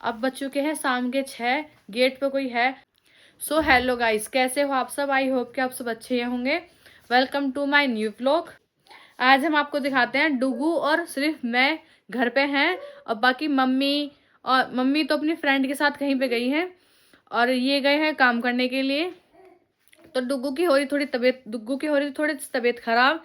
अब बज चुके हैं शाम के 6। गेट पे कोई है। सो हेलो गाइस, कैसे हो आप सब? आई होप कि आप सब अच्छे होंगे। Welcome to my new vlog. आज हम आपको दिखाते हैं डुगू और सिर्फ मैं घर पे हैं, और बाकी मम्मी तो अपनी फ्रेंड के साथ कहीं पे गई हैं और ये गए हैं काम करने के लिए। तो डुगू की हो रही थोड़ी तबीयत खराब।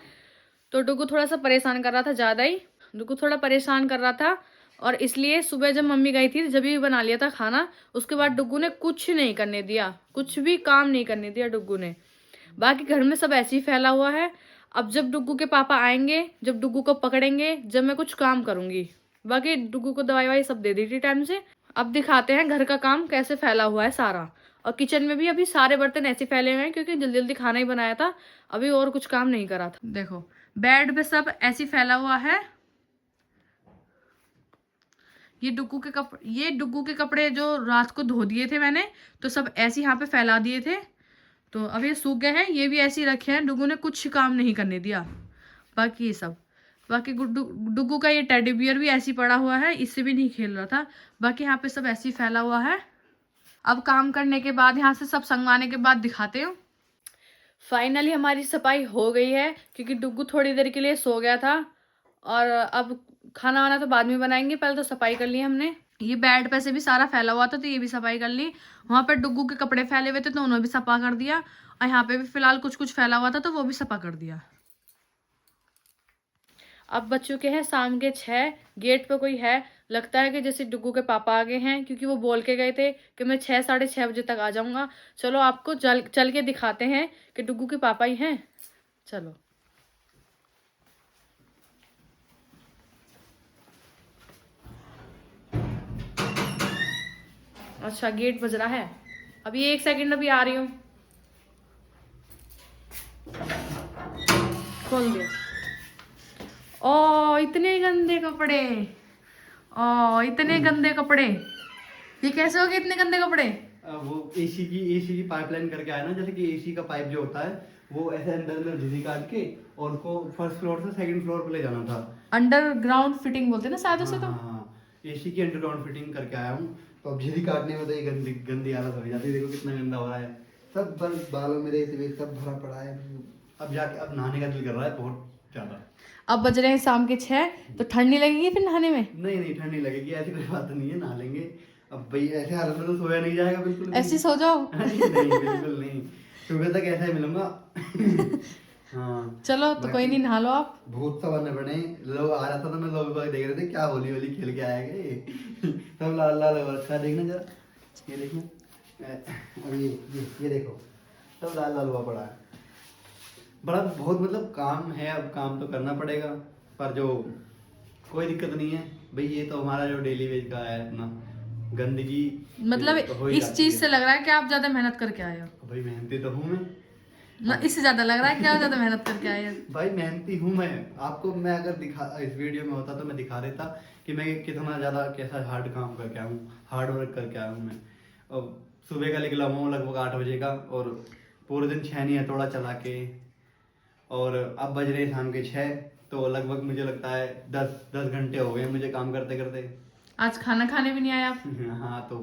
तो डुगू थोड़ा सा परेशान कर रहा था, ज़्यादा ही डुगू थोड़ा परेशान कर रहा था। और इसलिए सुबह जब मम्मी गई थी जब भी बना लिया था खाना, उसके बाद डुगू ने कुछ नहीं करने दिया, कुछ भी काम नहीं करने दिया डुगू ने। बाकी घर में सब ऐसे ही फैला हुआ है। अब जब डुगू के पापा आएंगे, जब डुगू को पकड़ेंगे, जब मैं कुछ काम करूंगी। बाकी डुगू को दवाई वाई सब दे दी थी टाइम से। अब दिखाते हैं घर का काम कैसे फैला हुआ है सारा। और किचन में भी अभी सारे बर्तन ऐसे फैले हुए हैं क्योंकि जल्दी जल्दी खाना ही बनाया था, अभी और कुछ काम नहीं करा था। देखो बेड पे सब ऐसे फैला हुआ है। ये डुगू के कपड़े जो रात को धो दिए थे मैंने, तो सब ऐसे यहाँ पे फैला दिए थे। तो अब ये सूख गए हैं, ये भी ऐसे ही रखे हैं। डुगू ने कुछ काम नहीं करने दिया। बाकी ये सब, बाकी डुगू का ये टेडी बियर भी ऐसे ही पड़ा हुआ है, इससे भी नहीं खेल रहा था। बाकी यहाँ पे सब ऐसे ही फैला हुआ है। अब काम करने के बाद, यहाँ से सब संगवाने के बाद दिखाते हूँ। फाइनली हमारी सफाई हो गई है क्योंकि डुगू थोड़ी देर के लिए सो गया था। और अब खाना वाना तो बाद में बनाएंगे, पहले तो सफाई कर ली हमने। ये बेड पे से भी सारा फैला हुआ था तो ये भी सफाई कर ली। वहां पर डुगू के कपड़े फैले हुए थे तो उन्हें भी सफा कर दिया। और यहाँ पे भी फिलहाल कुछ कुछ फैला हुआ था तो वो भी सफा कर दिया। अब बज चुके हैं शाम के 6। गेट पे कोई है, लगता है कि जैसे डुगू के पापा आ गए हैं क्योंकि वो बोल के गए थे कि मैं 6 साढ़े 6 बजे तक आ जाऊंगा। चलो आपको चल के दिखाते हैं कि डुगू के पापा ही हैं। चलो। अच्छा गेट बज रहा है, अभी 1 सेकंड, अभी आ रही हूँ। खोल दिया। ओ इतने गंदे कपड़े, ओ इतने गंदे कपड़े, ये कैसे हो गए इतने गंदे कपड़े? वो एसी की पाइपलाइन करके आया ना, जैसे कि एसी का पाइप जो होता है वो ऐसे अंदर में झिझी काट के और उसको फर्स्ट फ्लोर से सेकंड फ्लोर पे ले जाना था। अंडरग्राउंड फिटिंग बोलते हैं ना शायद उसे। तो हाँ, एसी की अंडरग्राउंड फिटिंग करके आया हूँ। तो अब झिझी काटने में तो ये गंदी गंदी हालत हो जाती है। देखो कितना गंदा हो रहा है, सब बालों में रेत सब भरा पड़ा है। अब जाके अब नहाने का दिल कर रहा है बहुत ज्यादा। अब बज रहे हैं शाम के 6, तो ठंड नहीं लगेगी फिर नहाने में? नहीं ठंड नहीं लगेगी, ऐसी कोई बात नहीं है, नहा लेंगे। अब भाई ऐसे हालत में तो सोया नहीं जाएगा बिल्कुल भी। ऐसे सो जाओ। नहीं बिल्कुल नहीं, सुबह तक ऐसा ही मिलूंगा। हाँ चलो तो कोई नहीं, नहा लो आप। भूत सब आने पड़े। लोग आ रहा था तो मैं लोग बाग देख रहे थे क्या होली होली खेल के आएंगे। सब लाल लाल हो रखा है, देखना जरा, ये देखना। अब ये देखो, सब लाल लाल हुआ पड़ा है। बड़ा बहुत मतलब काम है, अब काम तो करना पड़ेगा। पर जो कोई दिक्कत नहीं है भाई, ये तो हमारा जो डेली वेज का है अपना गंदगी। मतलब तो हो ही इस जाती चीज है। से लग रहा है कि आप ज्यादा मेहनत करके आए हो। भाई मेहनती तो हूँ मैं। ना इससे ज्यादा लग रहा है कि आप ज्यादा मेहनत करके आए हो। भाई मेहनती हूँ मैं। आपको मैं अगर दिखा इस वीडियो में होता तो मैं दिखा देता कि मैं कितना ज्यादा कैसा हार्ड काम करके आया हूँ, हार्ड वर्क करके आया हूँ मैं। और सुबह का निकला हूँ लगभग 8 बजे का, और पूरे दिन छैनी हथौड़ा चला के, और अब बज रहे शाम के 6। तो लगभग मुझे लगता है 10 घंटे हो गए मुझे काम करते करते। आज खाना खाने भी नहीं आया आप? हाँ तो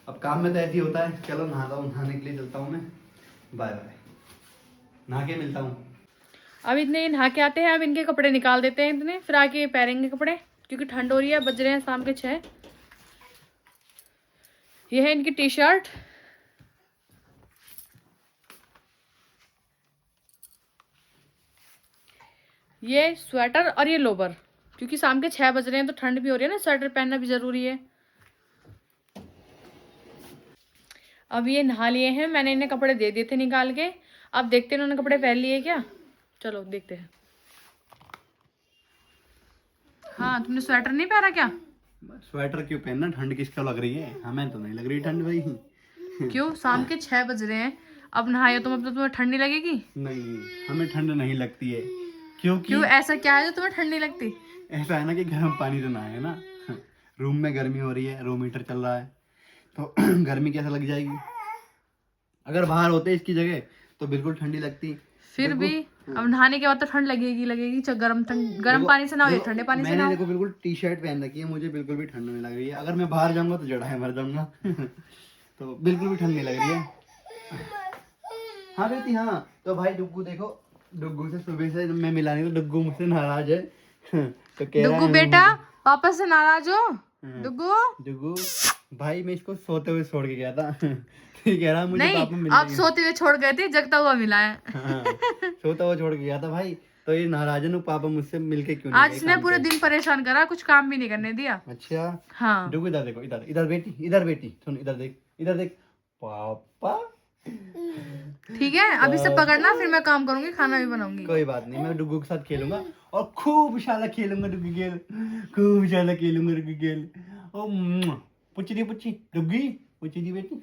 अब काम में तो ऐसे ही होता है। चलो नहाता हूँ, नहाने के लिए चलता हूँ मैं। बाय बाय, नहा के मिलता हूँ। अब इतने नहा के आते हैं, अब इनके कपड़े निकाल देते हैं इतने, फिर आके पहनेंगे कपड़े क्योंकि ठंड हो रही है। बज रहे हैं शाम के 6। ये है इनकी टी शर्ट, ये स्वेटर और ये लोवर। क्योंकि शाम के 6 बज रहे हैं तो ठंड भी हो रही है ना, स्वेटर पहनना भी जरूरी है। अब ये नहा लिए हैं, मैंने इन्हें कपड़े दे दिए थे निकाल के। अब देखते हैं उन्होंने कपड़े पहन लिए क्या। चलो देखते हैं। हाँ तुमने स्वेटर नहीं पहना क्या? स्वेटर क्यों पहनना, ठंड किसको लग रही है? हमें तो नहीं लग रही ठंड भाई। क्यों? शाम के 6 बज रहे हैं, अब नहाए तुम, अब तो तुम्हें ठंड नहीं लगेगी? नहीं हमें ठंड नहीं लगती है। क्योंकि क्यों, ऐसा क्या है जो तुम्हें ठंड नहीं लगती? ऐसा है ना कि गर्म पानी तो ना है ना। रूम में गर्मी हो रही है, रूम हीटर चल रहा है, तो गर्मी कैसे लग जाएगी। अगर बाहर होते इसकी जगह तो बिल्कुल ठंडी लगती। फिर भी अब नहाने के बाद तो ठंड लगेगी गर्म पानी से नहाओ या ठंडे पानी से मैंने नहाओ। देखो बिल्कुल टी शर्ट पहन रखी है, मुझे बिल्कुल भी ठंड नहीं लग रही है। अगर मैं बाहर जाऊंगा तो जड़ा है मर जाऊंगा तो बिल्कुल भी ठंड नहीं लग रही है। हाँ बेटी हाँ। तो भाई डुग्गू देखो, डुग्गू से सुबह से मैं मिला नहीं, तो डुग्गू मुझसे नाराज है तो कह रहा डुग्गू है बेटा पापा से नाराज हो? डुग्गू डुग्गू भाई मैं इसको सोते हुए छोड़ के गया था तो ये कह रहा है मुझे नहीं, पापा मिल आप सोते हुए छोड़ गए थे, जगता हुआ मिला है। हाँ सोता हुआ छोड़ के गया था भाई। तो ये नाराज है, पापा मुझसे मिलके क्यों नहीं आज गए इसने काम पूरे पे। दिन परेशान करा, कुछ काम भी नहीं करने दिया। अच्छा हाँ डुग्गू इधर देखो, इधर इधर बेटी, इधर बेटी सुन, इधर देख पापा। ठीक है, अभी से पकड़ना, फिर मैं काम करूंगी, खाना भी बनाऊंगी। कोई बात नहीं, मैं डुग्गू के साथ खेलूंगा और खूब शाला खेलूंगा डुग्गी खेल, खूब शाला खेलूंगा डुग्गी खेल। ओ पुच्ची डुग्गी, पुच्ची बेटी।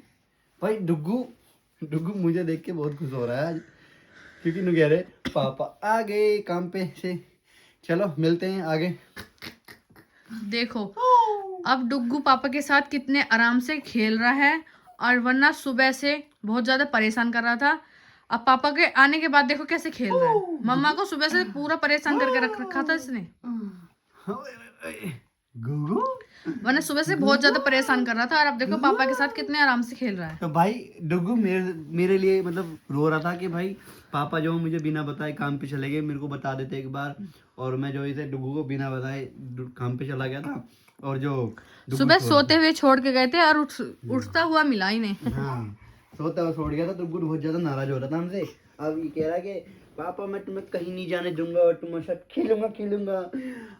भाई डुग्गू मुझे देख के बहुत खुश हो रहा है आज, क्योंकि नु कह रहे पापा आ गए काम पे से। चलो मिलते हैं आगे। देखो अब डुग्गू पापा के साथ कितने आराम से खेल रहा है, और वरना सुबह से बहुत ज्यादा परेशान कर रहा था। अब पापा के आने के बाद देखो कैसे खेल रहा है। मम्मा को सुबह से पूरा परेशान करके रख रखा था इसने, गुगू वरना सुबह से बहुत ज्यादा परेशान कर रहा था, और अब देखो पापा के साथ कितने आराम से खेल रहा है। तो भाई डुग्गू मेरे लिए मतलब रो रहा था कि भाई पापा जो मुझे बिना बताए काम पे चले गए, मेरे को बता देते एक बार। और मैं जो इसे डुग्गू को बिना बताए काम पे चला गया था, और जो सुबह सोते हुए छोड़ के गए थे, और उठता हुआ मिला ही नहीं। हाँ सोता हुआ छोड़ गया था। डुग्गू बहुत ज्यादा नाराज हो रहा था हमसे। अब ये कह रहा है कि पापा मैं तुम्हें कहीं नहीं जाने दूंगा और तुम्हारे साथ खेलूंगा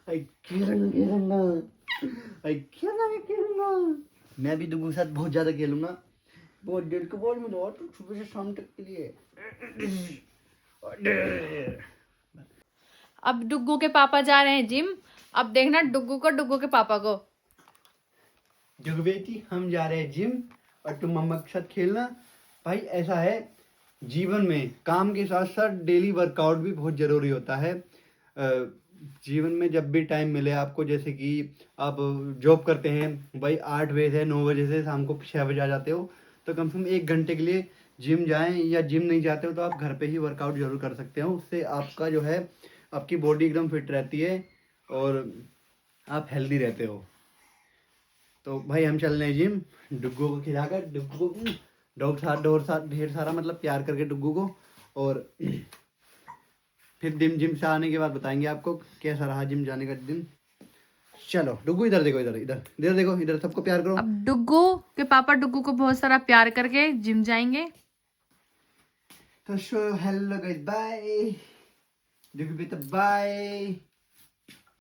आई खेलूंगा मैं भी डुग्गू के साथ बहुत ज्यादा खेलूंगा, बहुत देर के बाद में तो सुबह से शाम तक के लिए। अब डुग्गू के पापा जा रहे हैं जिम, अब देखना डुग्गू के पापा को। डुग्गू बेटी हम जा रहे हैं जिम और तुम मम्मा के साथ खेलना। भाई ऐसा है जीवन में, काम के साथ साथ डेली वर्कआउट भी बहुत जरूरी होता है। जीवन में जब भी टाइम मिले आपको, जैसे कि आप जॉब करते हैं भाई 8 बजे से 9 बजे से शाम को 6 बजे आ जाते हो, तो कम से कम 1 घंटे के लिए जिम जाएं, या जिम नहीं जाते हो तो आप घर पे ही वर्कआउट जरूर कर सकते हो। उससे आपका जो है आपकी बॉडी एकदम फिट रहती है और आप हेल्दी रहते हो। तो भाई हम चल रहे हैं जिम, डुग्गू को खिलाकर, डुग्गू को ढेर सारा मतलब प्यार करके डुग्गू को। और फिर जिम से आने के बाद बताएंगे आपको कैसा रहा जिम जाने का दिन। चलो डुग्गू इधर देखो, इधर देखो, इधर सबको प्यार करो। अब डुग्गू के पापा डुग्गू को बहुत सारा प्यार करके जिम जाएंगे। तो हेलो गाइस, बाय डुग्गू बेटा, बाय।